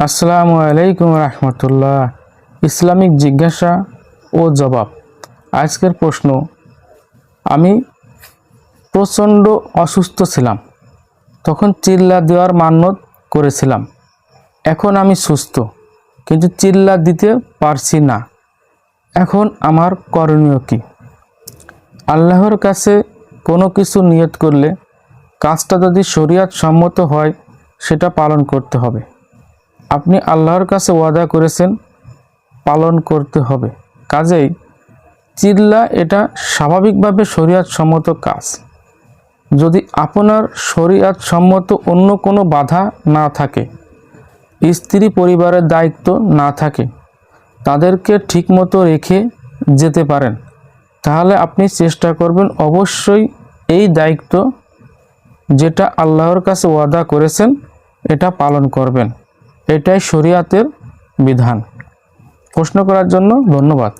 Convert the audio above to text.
আসসালামু আলাইকুম রহমতুল্লাহ। ইসলামিক জিজ্ঞাসা ও জবাব। আজকের প্রশ্ন, আমি প্রচণ্ড অসুস্থ ছিলাম, তখন চিল্লা দেওয়ার মান্যত করেছিলাম। এখন আমি সুস্থ, কিন্তু চিল্লা দিতে পারছি না। এখন আমার করণীয় কি? আল্লাহর কাছে কোনো কিছু নিয়ত করলে কাজটা যদি শরীয়ত সম্মত হয় সেটা পালন করতে হবে। আপনি আল্লাহর কাছে ওয়াদা করেছেন, পালন করতে হবে। কাজেই চিল্লা এটা স্বাভাবিকভাবে শরীয়ত সম্মত কাজ। যদি আপনার শরীয়ত সম্মত অন্য কোনো বাধা না থাকে, স্ত্রী পরিবারের দায়িত্ব না থাকে, তাদেরকে ঠিকমতো রেখে যেতে পারেন, তাহলে আপনি চেষ্টা করবেন অবশ্যই এই দায়িত্ব যেটা আল্লাহর কাছে ওয়াদা করেছেন এটা পালন করবেন। এটাই শরীয়তের বিধান। প্রশ্ন করার জন্য ধন্যবাদ।